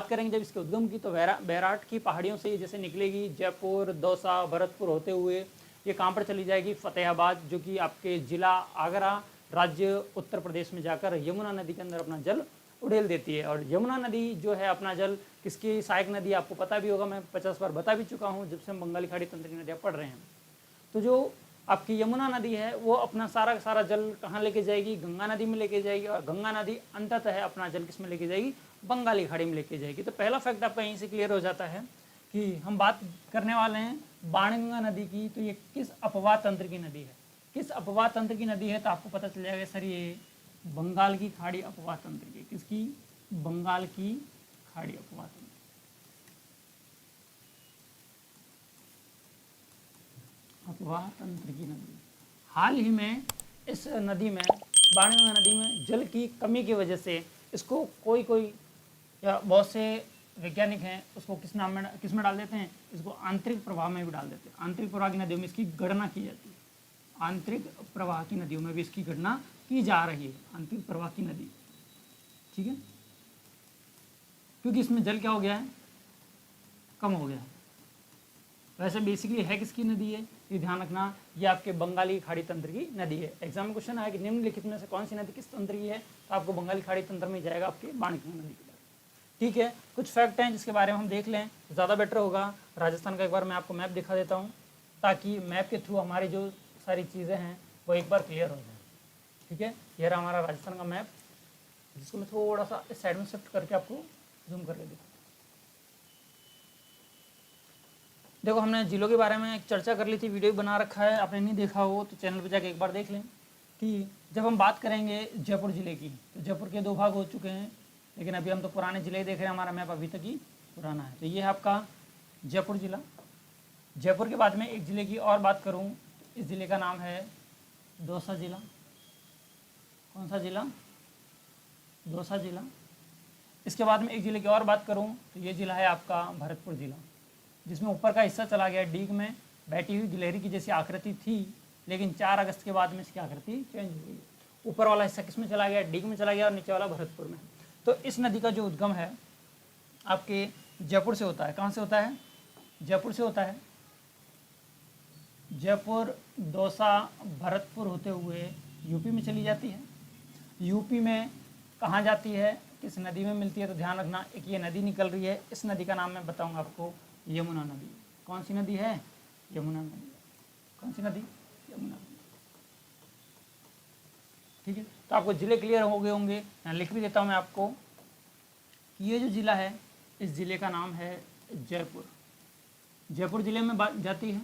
करेंगे जब इसके उद्गम की, तो बैराट की पहाड़ियों से ये जैसे निकलेगी, जयपुर, दौसा, भरतपुर होते हुए ये कहाँ पर चली जाएगी, फतेहाबाद, जो कि आपके जिला आगरा, राज्य उत्तर प्रदेश में जाकर यमुना नदी के अंदर अपना जल उड़ेल देती है। और यमुना नदी जो है अपना जल किसकी सहायक नदी, आपको पता भी होगा, मैं 50 बार बता भी चुका हूँ जब से हम बंगाली खाड़ी तंत्र की नदियाँ पढ़ रहे हैं। तो जो आपकी यमुना नदी है वो अपना सारा का सारा जल कहाँ लेके जाएगी, गंगा नदी में लेके जाएगी, और गंगा नदी अंततः अपना जल किस में लेके जाएगी, बंगाली खाड़ी में लेके जाएगी। तो पहला फैक्ट आपका यहीं से क्लियर हो जाता है कि हम बात करने वाले हैं बाणगंगा नदी की। तो ये किस अपवाह तंत्र की नदी है, किस अपवाह तंत्र की नदी है, तो आपको पता चल जाएगा सर ये बंगाल की खाड़ी अपवाह तंत्र की, किसकी, बंगाल की खाड़ी अपवाह तंत्र, अपवाह तंत्र की नदी। हाल ही में इस नदी में, बाणगंगा नदी में जल की कमी की वजह से इसको कोई या बहुत से वैज्ञानिक हैं उसको किस में डाल देते हैं, इसको आंतरिक प्रवाह में भी डाल देते हैं। आंतरिक प्रवाह की नदियों में इसकी गणना की जाती है, आंतरिक प्रवाह की नदियों में भी इसकी गणना की जा रही है, आंतरिक प्रवाह की नदी, ठीक है, क्योंकि इसमें जल क्या हो गया है, कम हो गया है। वैसे बेसिकली है किसकी नदी है, ये ध्यान रखना, ये आपके बंगाली खाड़ी तंत्र की नदी है। एग्जाम में क्वेश्चन आया कि निम्नलिखित में से कौन सी नदी किस तंत्र की है, तो आपको बंगाली खाड़ी तंत्र में जाएगा आपके बाणगंगा नदी की बात, ठीक है। कुछ फैक्ट हैं जिसके बारे में हम देख लें तो ज़्यादा बेटर होगा। राजस्थान का एक बार मैं आपको मैप दिखा देता हूँ, ताकि मैप के थ्रू हमारी जो सारी चीज़ें हैं वो एक बार क्लियर हो जाए, ठीक है। यह रहा हमारा राजस्थान का मैप, जिसको मैं थोड़ा सा इस साइड में शिफ्ट करके आपको जूम कर लेता हूँ। देखो हमने जिलों के बारे में एक चर्चा कर ली थी, वीडियो बना रखा है, आपने नहीं देखा हो तो चैनल पर जाकर एक बार देख लें कि जब हम बात करेंगे जयपुर ज़िले की, तो जयपुर के 2 भाग हो चुके हैं, लेकिन अभी हम तो पुराने ज़िले देख रहे हैं, हमारा मैप अभी तक ही पुराना है। तो ये है आपका जयपुर ज़िला। जयपुर के बाद में एक ज़िले की और बात करूँ, इस ज़िले का नाम है दौसा ज़िला। कौन सा ज़िला, दौसा ज़िला। इसके बाद में एक ज़िले की और बात करूँ तो ये ज़िला है आपका भरतपुर ज़िला, जिसमें ऊपर का हिस्सा चला गया डीग में, बैठी हुई गिलहरी की जैसी आकृति थी, लेकिन 4 अगस्त के बाद में इसकी आकृति चेंज हो गई। ऊपर वाला हिस्सा किस में चला गया, डीग में चला गया, और नीचे वाला भरतपुर में। तो इस नदी का जो उद्गम है आपके जयपुर से होता है। कहाँ से होता है, जयपुर से होता है। जयपुर, दौसा, भरतपुर होते हुए यूपी में चली जाती है। यूपी में कहाँ जाती है, किस नदी में मिलती है, तो ध्यान रखना एक ये नदी निकल रही है, इस नदी का नाम मैं बताऊंगा आपको, यमुना नदी। कौन सी नदी है, यमुना नदी। कौन सी नदी, यमुना नदी, ठीक है। तो आपको जिले क्लियर हो गए होंगे। यहाँ लिख भी देता हूँ मैं आपको कि ये जो जिला है, इस जिले का नाम है जयपुर। जयपुर जिले में जाती है,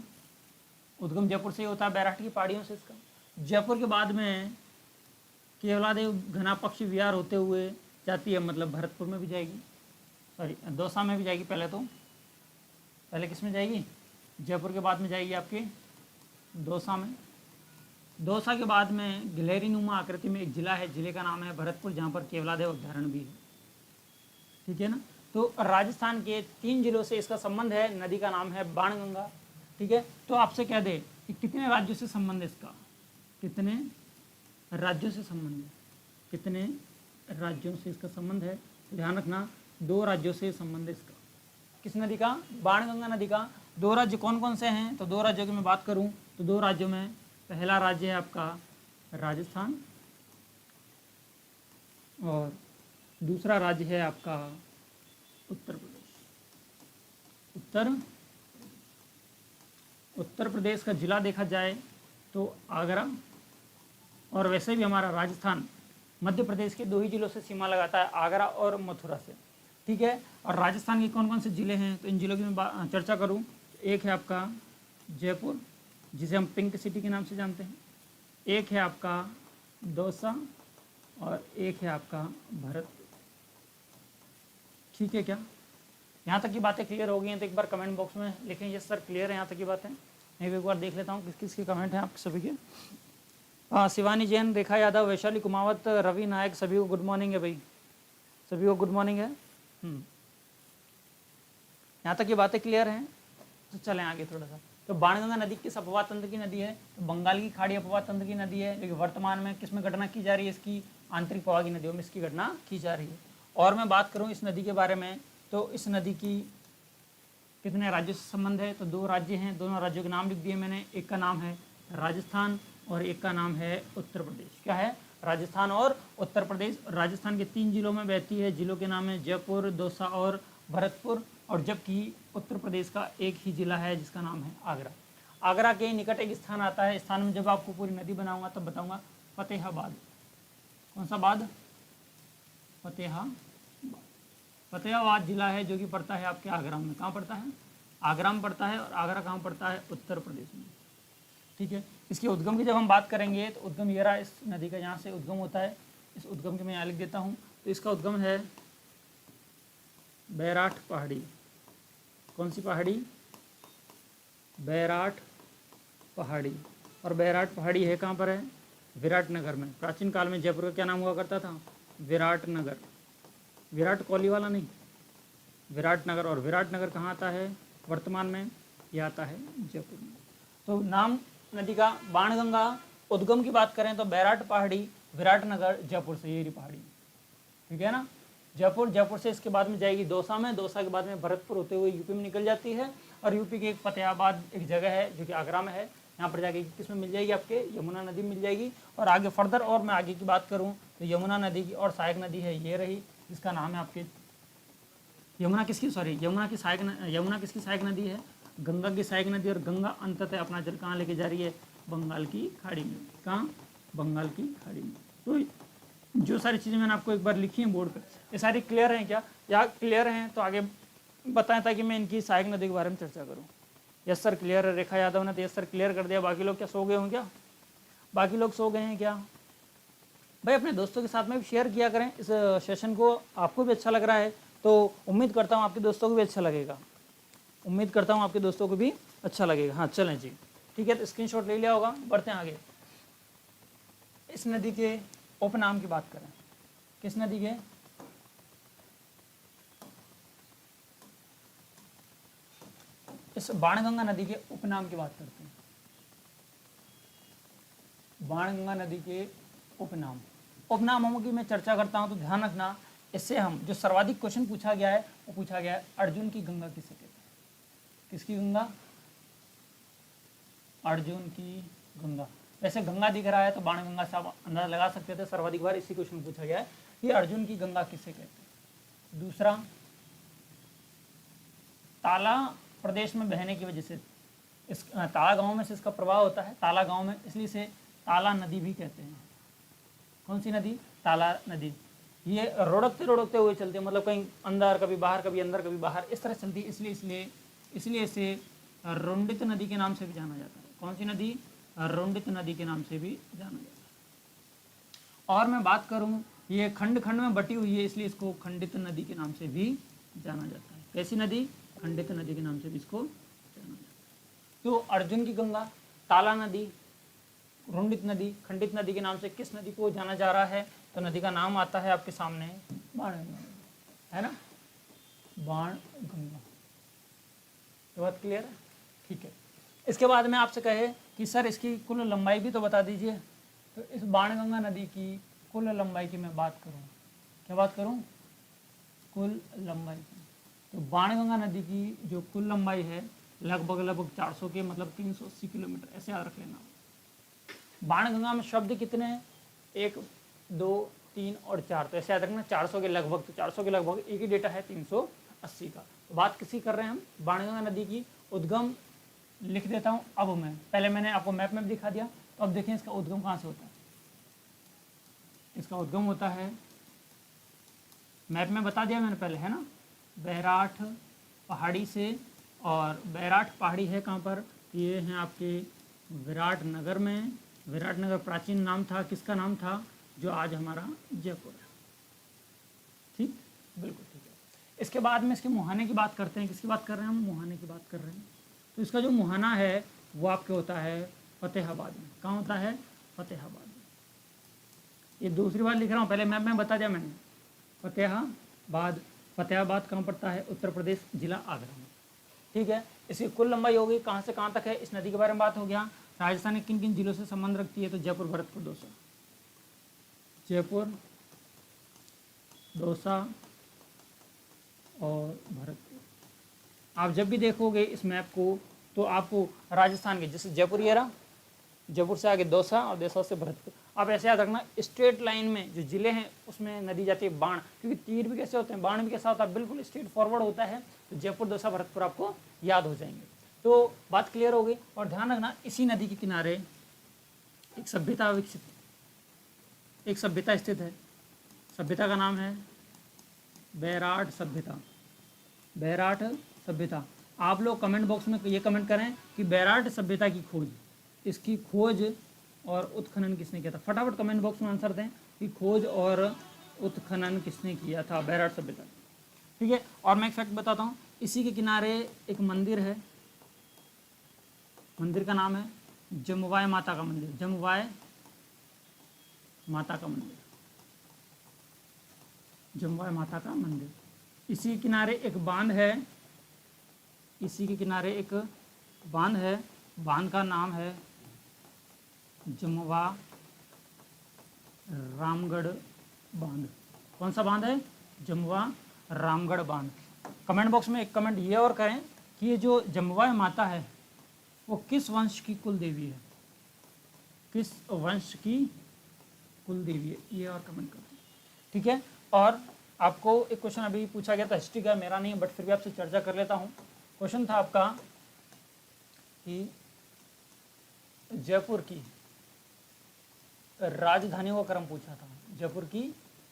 उद्गम जयपुर से ही होता है, बैराट की पहाड़ियों से इसका। जयपुर के बाद में केवलादेव घना पक्ष विहार होते हुए जाती है, मतलब भरतपुर में भी जाएगी, सॉरी दौसा में भी जाएगी। पहले किस में जाएगी, जयपुर के बाद में जाएगी आपके दौसा में। दौसा के बाद में गिलहरी नुमा आकृति में एक जिला है, जिले का नाम है भरतपुर, जहाँ पर केवलादेव अभ्यारण्य भी है, ठीक है ना। तो राजस्थान के 3 जिलों से इसका संबंध है, नदी का नाम है बाणगंगा, ठीक है। तो आपसे कह दे कि कितने राज्यों से संबंध है इसका, कितने राज्यों से संबंध है, कितने राज्यों से इसका संबंध है, ध्यान रखना 2 राज्यों से संबंध है इसका। किस नदी का, बाणगंगा नदी का। 2 राज्य कौन कौन से हैं, तो 2 राज्यों की मैं बात करूं तो 2 राज्यों में पहला राज्य है आपका राजस्थान, और दूसरा राज्य है आपका उत्तर प्रदेश। उत्तर प्रदेश का जिला देखा जाए तो आगरा, और वैसे भी हमारा राजस्थान मध्य प्रदेश के 2 ही जिलों से सीमा लगाता है, आगरा और मथुरा से, ठीक है। और राजस्थान के कौन कौन से ज़िले हैं, तो इन जिलों की मैं चर्चा करूं तो एक है आपका जयपुर, जिसे हम पिंक सिटी के नाम से जानते हैं, एक है आपका दौसा, और एक है आपका भरतपुर, ठीक है क्या। यहाँ तक की बातें क्लियर हो गई हैं तो एक बार कमेंट बॉक्स में लिखें यस सर क्लियर है यहाँ तक की बातें। मैं भी एक बार देख लेता हूँ किस किस के कमेंट हैं आप सभी के। शिवानी जैन, रेखा यादव, वैशाली कुमावत, रवि नायक, सभी को गुड मॉर्निंग है भाई, सभी को गुड मॉर्निंग है। यहाँ तक ये बातें क्लियर हैं तो चलें आगे थोड़ा सा। तो बाणगंगा नदी किस अपवाह तंत्र की नदी है, तो बंगाल की खाड़ी अपवाह तंत्र की नदी है, लेकिन वर्तमान में किस में गणना की जा रही है, इसकी आंतरिक प्रवाह की नदियों में इसकी गणना की जा रही है। और मैं बात करूँ इस नदी के बारे में तो इस नदी की कितने राज्यों से संबंध है? तो 2 राज्य हैं, दोनों राज्यों के नाम लिख दिए मैंने। एक का नाम है राजस्थान और एक का नाम है उत्तर प्रदेश। क्या है? राजस्थान और उत्तर प्रदेश। राजस्थान के 3 जिलों में बहती है, जिलों के नाम है जयपुर, दौसा और भरतपुर। और जबकि उत्तर प्रदेश का एक ही जिला है जिसका नाम है आगरा। आगरा के निकट एक स्थान आता है, स्थान में जब आपको पूरी नदी बनाऊंगा तब बताऊंगा, फतेहाबाद। कौन सा बाद? फतेहाबाद। फतेहाबाद जिला है जो कि पड़ता है आपके आगरा में। कहाँ पड़ता है? आगरा में पड़ता है। और आगरा कहाँ पड़ता है? उत्तर प्रदेश में। ठीक है। इसके उद्गम की जब हम बात करेंगे तो उद्गम ये रहा, इस नदी का यहाँ से उद्गम होता है। इस उद्गम के मैं यहाँ लिख देता हूँ। तो इसका उद्गम है बैराठ पहाड़ी। कौन सी पहाड़ी? बैराठ पहाड़ी। और बैराठ पहाड़ी है कहाँ पर है? विराटनगर में। प्राचीन काल में जयपुर का क्या नाम हुआ करता था? विराटनगर। विराट कोहली वाला नहीं, विराटनगर। और विराटनगर कहाँ आता है वर्तमान में? ये आता है जयपुर में। तो नाम नदी का बाणगंगा। उद्गम की बात करें तो बैराठ पहाड़ी, विराटनगर, जयपुर से, ये पहाड़ी। ठीक है ना? जयपुर, जयपुर से इसके बाद में जाएगी दौसा में, दौसा के बाद में भरतपुर होते हुए यूपी में निकल जाती है। और यूपी के एक फतेहाबाद एक जगह है जो कि आगरा में है, यहाँ पर जाके किसमें मिल जाएगी? आपके यमुना नदी मिल जाएगी। और आगे फर्दर और मैं आगे की बात करूँ तो यमुना नदी की और सहायक नदी है ये रही, जिसका नाम है आपके यमुना किसकी सहायक नदी है? गंगा की सहायक नदी। और गंगा अंततः अपना जल कहाँ लेके जा रही है? बंगाल की खाड़ी में। कहाँ? बंगाल की खाड़ी में। तो जो सारी चीज़ें मैंने आपको एक बार लिखी हैं बोर्ड पर, ये सारी क्लियर हैं क्या? या क्लियर हैं तो आगे बताएं ताकि मैं इनकी सहायक नदी के बारे में चर्चा करूँ। यस सर क्लियर है। रेखा यादव ने तो यस सर क्लियर कर दिया। बाकी लोग क्या सो गए हों क्या? बाकी लोग सो गए हैं क्या? भाई अपने दोस्तों के साथ में भी शेयर किया करें इस सेशन को। आपको भी अच्छा लग रहा है तो उम्मीद करता हूँ आपके दोस्तों को भी अच्छा लगेगा। उम्मीद करता हूँ आपके दोस्तों को भी अच्छा लगेगा। हाँ चलें जी, ठीक है। तो स्क्रीनशॉट ले लिया होगा, बढ़ते हैं आगे। इस नदी के उपनाम की बात करें। किस नदी के? इस बाणगंगा नदी के उपनाम की बात करते हैं। बाणगंगा नदी के उपनाम। उपनामों की मैं चर्चा करता हूं तो ध्यान रखना, इससे हम जो सर्वाधिक क्वेश्चन पूछा गया है वो पूछा गया है अर्जुन की गंगा किसे कहते हैं? किसकी गंगा? अर्जुन की गंगा। वैसे गंगा दिख रहा है तो बाणगंगा से आप अंदाजा लगा सकते थे। सर्वाधिक बार इसी क्वेश्चन पूछा गया है कि अर्जुन की गंगा किसे कहते हैं। दूसरा, ताला प्रदेश में बहने की वजह से, इस ताला गांव में से इसका प्रवाह होता है, ताला गांव में, इसलिए इसे ताला नदी भी कहते हैं। कौन सी नदी? ताला नदी। ये रोड़कते हुए चलते हैं, मतलब कहीं अंदर कभी बाहर, कभी अंदर कभी बाहर, इस तरह चलती है। इसलिए इसे रुंडित नदी के नाम से भी जाना जाता है। कौन सी नदी? रुंडित नदी के नाम से भी जाना जाता है। और मैं बात करूं, ये खंड खंड में बटी हुई है, इसलिए इसको खंडित नदी के नाम से भी जाना जाता है। कैसी नदी? खंडित नदी के नाम से भी इसको जाना जाता है। तो अर्जुन की गंगा, ताला नदी, रुंडित नदी, खंडित नदी के नाम से किस नदी को जाना जा रहा है? तो नदी का नाम आता है आपके सामने बाणगंगा, है ना? बाणगंगा। तो बात क्लियर है? ठीक है। इसके बाद में आपसे कहे कि सर इसकी कुल लंबाई भी तो बता दीजिए। तो इस बाणगंगा नदी की कुल लंबाई की मैं बात करूं, क्या बात करूं? कुल लंबाई की। तो बाणगंगा नदी की जो कुल लंबाई है लगभग 400 के, मतलब 380 किलोमीटर, ऐसे याद रख लेना। बाणगंगा में शब्द कितने हैं? 1, 2, 3 और 4, तो ऐसे याद रखना 400 के लगभग। तो 400 के लगभग एक ही डेटा है 380 का। तो बात किसी कर रहे हैं हम? बाणगंगा नदी की। उद्गम लिख देता हूँ अब मैं, पहले मैंने आपको मैप में दिखा दिया, तो अब देखें इसका उद्गम कहाँ से होता है। इसका उद्गम होता है, मैप में बता दिया मैंने पहले, है ना? बैराठ पहाड़ी से। और बैराठ पहाड़ी है कहाँ पर? ये हैं आपके विराटनगर में। विराटनगर प्राचीन नाम था, किसका नाम था? जो आज हमारा जयपुर है। ठीक, बिल्कुल ठीक है। इसके बाद में इसके मुहाने की बात करते हैं। किसकी बात कर रहे हैं हम? मुहाने की बात कर रहे हैं। तो इसका जो मुहाना है वो आपके होता है फतेहाबाद में। कहाँ होता है? फतेहाबाद में। ये दूसरी बार लिख रहा हूँ, पहले मैप में बता दिया मैंने। फतेहाबाद, फतेहाबाद कहाँ पड़ता है? उत्तर प्रदेश, जिला आगरा में। ठीक है। इसकी कुल लंबाई होगी कहाँ से कहाँ तक है, इस नदी के बारे में बात हो गया। राजस्थान के किन किन जिलों से संबंध रखती है? तो जयपुर, भरतपुर, दौसा। जयपुर, दौसा, और भरतपुर। आप जब भी देखोगे इस मैप को तो आपको राजस्थान के, जैसे जयपुर ये रहा, जयपुर से आगे दौसा और दौसा से भरतपुर, आप ऐसे याद रखना स्ट्रेट लाइन में जो जिले हैं उसमें नदी जाती है बाण, क्योंकि तीर भी कैसे होते हैं, बाण भी कैसा होता है, बिल्कुल स्ट्रेट फॉरवर्ड होता है। तो जयपुर दौसा भरतपुर आपको याद हो जाएंगे। तो बात क्लियर हो गई। और ध्यान रखना इसी नदी के किनारे एक सभ्यता विकसित, एक सभ्यता स्थित है। सभ्यता का नाम है बैराट सभ्यता। बैराट सभ्यता। आप लोग कमेंट बॉक्स में ये कमेंट करें कि बैराट सभ्यता की खोज, इसकी खोज और उत्खनन किसने किया था। फटाफट कमेंट बॉक्स में आंसर दें कि खोज और उत्खनन किसने किया था बैराट सभ्यता। ठीक है। और मैं एक फैक्ट बताता हूँ, इसी के किनारे एक मंदिर है, मंदिर का नाम है जमवाय माता का मंदिर। जमवाय माता का मंदिर, जमवाय माता का मंदिर। इसी के किनारे एक बांध है, इसी के किनारे एक बांध है, बांध का नाम है जमवा रामगढ़ बांध। कौन सा बांध है? जमवा रामगढ़ बांध। कमेंट बॉक्स में एक कमेंट ये और करें कि ये जो जमवा माता है वो किस वंश की कुल देवी है, किस वंश की कुल देवी है, ये और कमेंट करें। ठीक है। और आपको एक क्वेश्चन अभी पूछा गया था, हिस्ट्री का, मेरा नहीं है बट फिर भी आपसे चर्चा कर लेता हूँ। क्वेश्चन था आपका कि जयपुर की राजधानियों का क्रम पूछा था। जयपुर की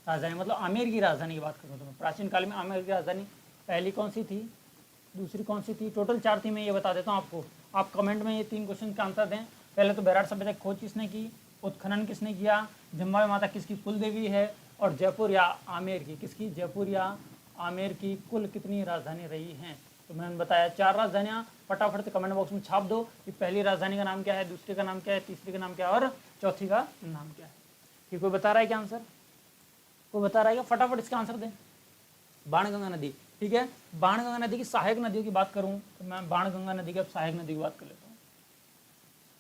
राजधानी मतलब आमेर की राजधानी की बात करूँ तो मैं, प्राचीन काल में आमेर की राजधानी पहली कौन सी थी, दूसरी कौन सी थी, टोटल 4 थी। मैं ये बता देता हूँ आपको, आप कमेंट में ये 3 क्वेश्चन का आंसर दें। पहले तो बैराट सभ्यता की खोज किसने की, उत्खनन किसने किया, जमवा माता किसकी कुल देवी है, और जयपुर या आमेर की, किसकी, जयपुर या आमेर की कुल कितनी राजधानी रही हैं। तो मैंने बताया 4 राजधानियाँ। फटाफट से कमेंट बॉक्स में छाप दो कि पहली राजधानी का नाम क्या है, दूसरी का नाम क्या है, तीसरी का नाम क्या है और चौथी का नाम क्या है। कि कोई बता रहा है क्या आंसर, कोई बता रहा है क्या? फटाफट इसका आंसर दें। बाणगंगा नदी। ठीक है। बाणगंगा नदी की सहायक नदियों की बात करूं तो मैं बाणगंगा नदी की अब सहायक नदी की बात कर लेता हूँ।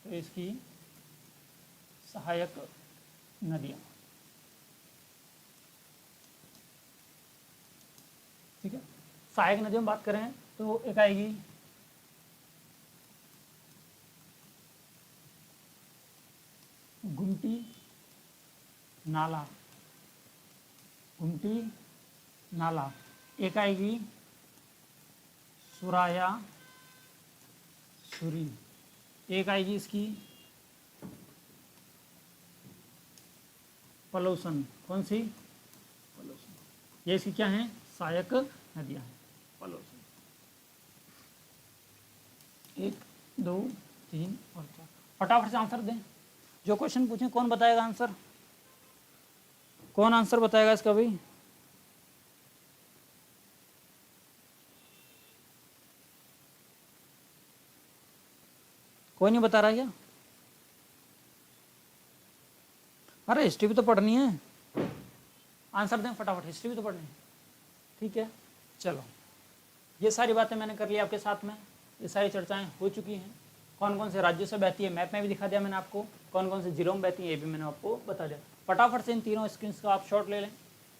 तो इसकी सहायक नदियां, ठीक है। सहायक नदियों में बात करें तो एक आएगी गुमटी नाला, गुमटी नाला। एक आएगी सुराया सुरी। एक आएगी इसकी पलोसन। कौन सी? पलोसन। ये इसकी क्या है? सहायक नदियां हैं, पलोसन। 1 2 3 और 4। फटाफट से आंसर दें। जो क्वेश्चन पूछें कौन बताएगा आंसर, कौन आंसर बताएगा इसका भाई? कोई नहीं बता रहा क्या? अरे हिस्ट्री भी तो पढ़नी है, आंसर दें फटाफट, हिस्ट्री भी तो पढ़नी है। ठीक है। चलो, ये सारी बातें मैंने कर ली आपके साथ में, ये सारी चर्चाएं हो चुकी हैं। कौन कौन से राज्यों से बहती है मैप में भी दिखा दिया मैंने आपको, कौन कौन से जिलों में बहती है ये भी मैंने आपको बता दिया। फटाफट से इन तीनों स्क्रीन का आप शॉट ले लें,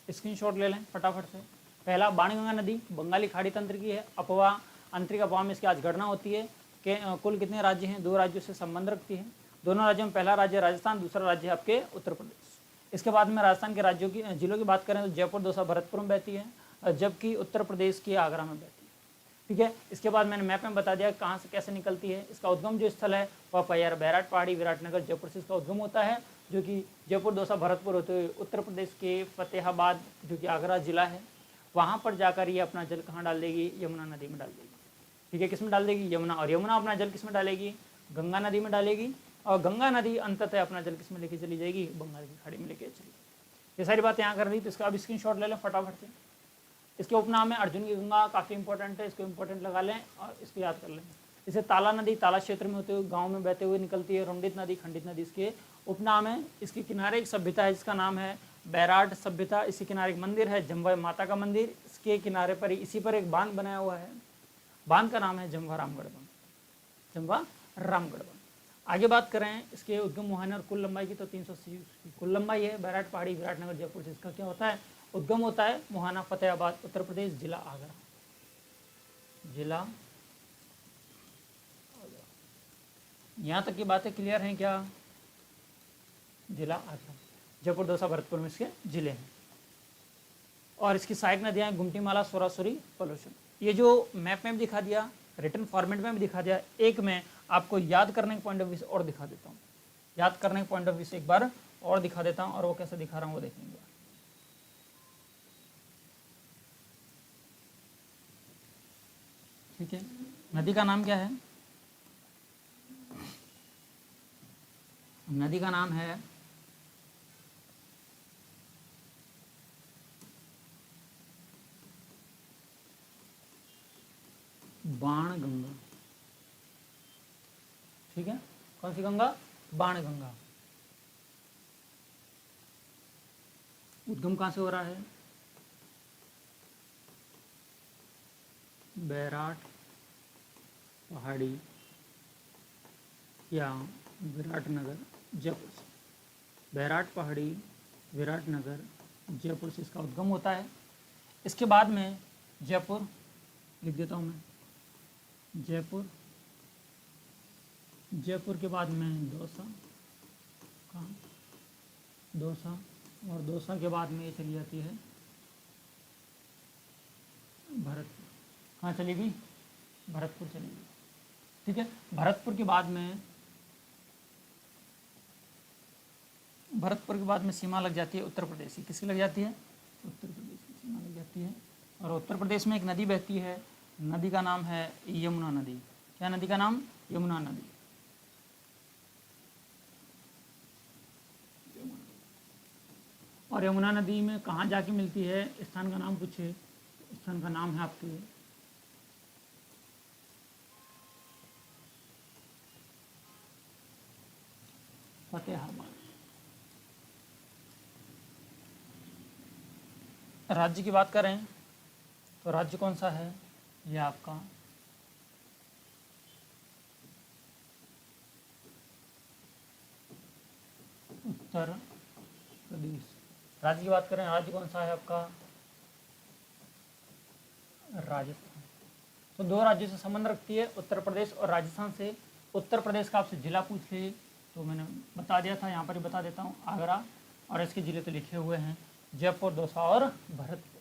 स्क्रीनशॉट ले लें फटाफट से। पहला, बाणगंगा नदी बंगाली खाड़ी तंत्र की है, अपवा आंतरिक अफवाह में इसकी आज गणना होती है कि कुल कितने राज्य हैं, 2 राज्यों से संबंध रखती है। दोनों राज्यों में पहला राज्य राजस्थान, दूसरा राज्य है आपके उत्तर प्रदेश। इसके बाद में राजस्थान के राज्यों की जिलों की बात करें तो जयपुर, दौसा, भरतपुर में बहती है, जबकि उत्तर प्रदेश की आगरा में बहती है। ठीक है। इसके बाद मैंने मैप में बता दिया कहाँ से कैसे निकलती है। इसका उद्गम जो स्थल है वह पैयार बैराट पहाड़ी विराटनगर जयपुर से इसका उद्गम होता है, जो कि जयपुर, दौसा, भरतपुर होते हुए उत्तर प्रदेश के फतेहाबाद जो कि आगरा जिला है, वहाँ पर जाकर ये अपना जल कहाँ डाल देगी, यमुना नदी में डाल देगी। ठीक है। किस में डाल देगी? यमुना। और यमुना अपना जल किस में डालेगी? गंगा नदी में डालेगी। और गंगा नदी अंततः अपना जल किस में लेके चली जाएगी? बंगाल की खाड़ी में लेके चली जाएगी। ये सारी बातें यहाँ कर रही, तो इसका अब स्क्रीनशॉट ले लें फटाफट से। इसके उपनाम है अर्जुन की गंगा, काफ़ी इंपॉर्टेंट है, इसको इंपॉर्टेंट लगा लें और इसको याद कर लें। इसे ताला नदी ताला क्षेत्र में होते हुए गाँव में बहते हुए निकलती है। रुंडित नदी, खंडित नदी इसके उपनाम है। इसके किनारे एक सभ्यता है जिसका नाम है बैराट सभ्यता। इसी किनारे एक मंदिर है जमवा माता का मंदिर। इसके किनारे पर इसी पर एक बांध बनाया हुआ है, बांध का नाम है जमवा रामगढ़ बांध, जमवा रामगढ़ बांध। आगे बात करें इसके उद्गम मुहाने और कुल लंबाई की तो 380 की कुल लंबाई है। बैराट पहाड़ी विराटनगर जयपुर से इसका क्या होता है? उद्गम होता है मुहाना, फतेहाबाद, उत्तर प्रदेश, जिला आगरा, जिला आगरा। यहाँ तक की बातें क्लियर हैं क्या? जिला आगरा, जयपुर, दौसा, भरतपुर में इसके जिले हैं। और इसकी सहायक नदियाँ हैं गुमटी, माला, सोरासुरी, पलोशन। ये जो मैप में भी दिखा दिया, रिटन फॉर्मेट में भी दिखा दिया, एक मैं आपको याद करने के पॉइंट ऑफ व्यू से और दिखा देता हूँ। याद करने के पॉइंट ऑफ व्यू से एक बार और दिखा देता हूँ, और वो कैसे दिखा रहा हूँ वो देखेंगे। ठीक है, नदी का नाम क्या है? नदी का नाम है बाणगंगा। ठीक है, कौन सी गंगा? बाणगंगा। उद्गम कहाँ से हो रहा है? बैराट पहाड़ी या विराटनगर, जयपुर से। बैराट पहाड़ी, विराटनगर, जयपुर से इसका उद्गम होता है। इसके बाद में जयपुर लिख देता हूँ मैं, जयपुर, जयपुर के बाद में दौसा, कहाँ? दौसा, और दौसा के बाद में ये चली जाती है भरतपुर। कहाँ चलेगी? भरतपुर चलेगी। ठीक है, भरतपुर के बाद में, भरतपुर के बाद में सीमा लग जाती है उत्तर प्रदेश की। किसकी लग जाती है? उत्तर प्रदेश की सीमा लग जाती है। और उत्तर प्रदेश में एक नदी बहती है, नदी का नाम है यमुना नदी। क्या नदी का नाम? यमुना नदी। और यमुना नदी में कहाँ जाके मिलती है? स्थान का नाम पूछे, स्थान का नाम है आपके फतेहाबाद। राज्य की बात करें तो राज्य कौन सा है? ये आपका उत्तर प्रदेश। राज्य की बात करें, राज्य कौन सा है आपका? राजस्थान। तो दो राज्यों से संबंध रखती है, उत्तर प्रदेश और राजस्थान से। उत्तर प्रदेश का आपसे जिला पूछ ले तो मैंने बता दिया था, यहाँ पर ही बता देता हूँ, आगरा। और इसके जिले तो लिखे हुए हैं, जयपुर, दौसा और भरतपुर।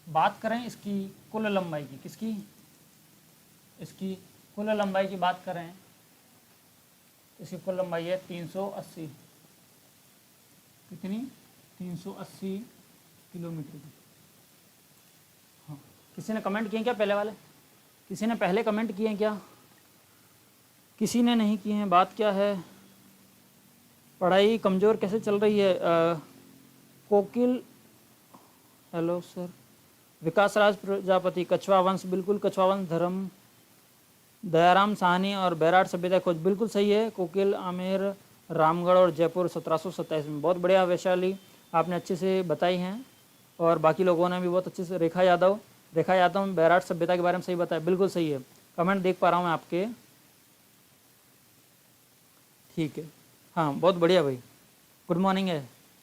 बात करें इसकी कुल लंबाई की, किसकी? इसकी कुल लंबाई की बात करें, इसकी कुल लंबाई है 380। कितनी? 380 किलोमीटर की। हाँ, किसी ने कमेंट किए क्या पहले वाले? किसी ने पहले कमेंट किए क्या? किसी ने नहीं किए हैं। बात क्या है? पढ़ाई कमज़ोर कैसे चल रही है? कोकिल, हेलो सर। विकास राज प्रजापति, कछवा वंश, बिल्कुल कछवा वंश, धर्म, दयाराम साहनी और बैराट सभ्यता खोज, बिल्कुल सही है। कोकिल, आमेर, रामगढ़ और जयपुर 1727 में। बहुत बढ़िया वैशाली, आपने अच्छे से बताई हैं। और बाकी लोगों ने भी बहुत अच्छे से, रेखा यादव बैराट सभ्यता के बारे में सही बताया, बिल्कुल सही है। कमेंट देख पा रहा हूँ मैं आपके। ठीक है, हाँ बहुत बढ़िया भाई, गुड मॉर्निंग है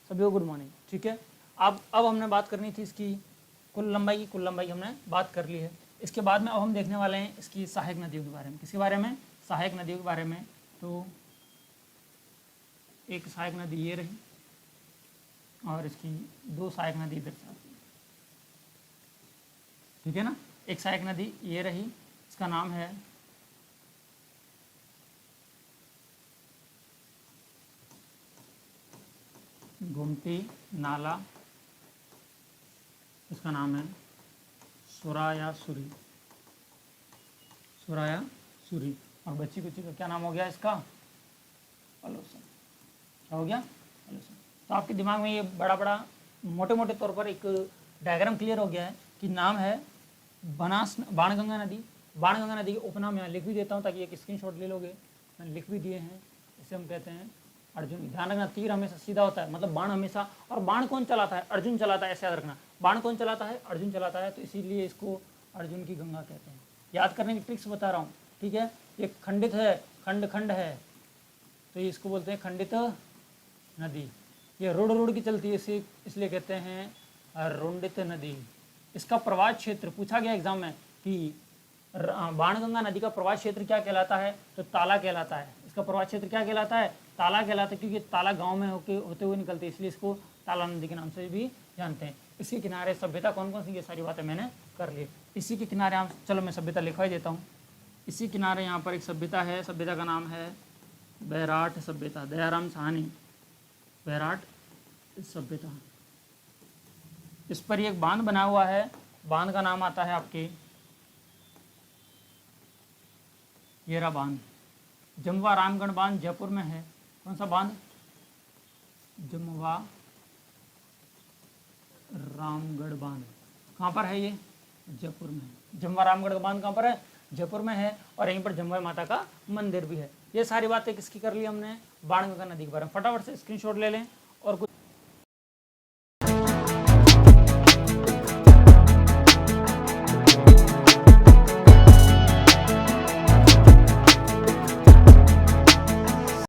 सभी को, गुड मॉर्निंग। ठीक है, अब हमने बात करनी थी इसकी कुल लंबाई की। कुल लंबाई हमने बात कर ली है। इसके बाद में अब हम देखने वाले हैं इसकी सहायक नदियों के बारे में। किसके बारे में? सहायक नदियों के बारे में। तो एक सहायक नदी ये रही और इसकी दो सहायक नदी इधर से आती है। ठीक है ना, एक सहायक नदी ये रही, इसका नाम है गुमटी नाला, इसका नाम है सुरायासुरी। सुरायासुरी। और बच्ची कुच्ची का क्या नाम हो गया इसका? पलोसन। क्या हो गया? पलोसन। तो आपके दिमाग में ये बड़ा बड़ा मोटे मोटे तौर पर एक डायग्राम क्लियर हो गया है कि नाम है बाणगंगा नदी। बाणगंगा नदी के उपनाम यहाँ लिख भी देता हूँ ताकि एक स्क्रीनशॉट ले लोगे, मैंने लिख भी दिए हैं। इसे हम कहते हैं अर्जुन। ध्यान रखना, तीर हमेशा सीधा होता है, मतलब बाण हमेशा, और बाण कौन चलाता है? अर्जुन चलाता है, ऐसे याद रखना। बाण कौन चलाता है? अर्जुन चलाता है, तो इसीलिए इसको अर्जुन की गंगा कहते हैं। याद करने की ट्रिक्स बता रहा हूँ, ठीक है। ये खंडित है, खंड है, तो इसको बोलते हैं खंडित नदी। ये रोड की चलती है, इसलिए कहते हैं रुंडित नदी। इसका प्रवाह क्षेत्र पूछा गया एग्जाम में कि बाणगंगा नदी का प्रवाह क्षेत्र क्या कहलाता है, तो ताला कहलाता है। इसका प्रवाह क्षेत्र क्या कहलाता है, ताला कहलाता है, क्योंकि ताला गांव में होते हुए निकलते हैं, इसलिए इसको ताला नदी के नाम से भी जानते हैं। इसके किनारे सभ्यता कौन कौन सी, ये सारी बातें मैंने कर ली। इसी के किनारे हम, चलो मैं सभ्यता लिखवा ही देता हूँ। इसी किनारे यहाँ पर एक सभ्यता है, सभ्यता का नाम है बैराट सभ्यता, दयाराम साहनी, बैराट सभ्यता। इस पर एक बांध बना हुआ है, बांध का नाम आता है आपके येरा बांध। जमवा रामगढ़ बांध जयपुर में है। कौन सा बांध, जमवा रामगढ़ बांध, कहाँ पर है ये, जयपुर में है। जमवा रामगढ़ का बांध कहाँ पर है, जयपुर में है, और यहीं पर जमवा माता का मंदिर भी है। ये सारी बातें किसकी कर ली हमने, बाणगंगा नदी के बारे में। फटाफट से स्क्रीनशॉट ले लें।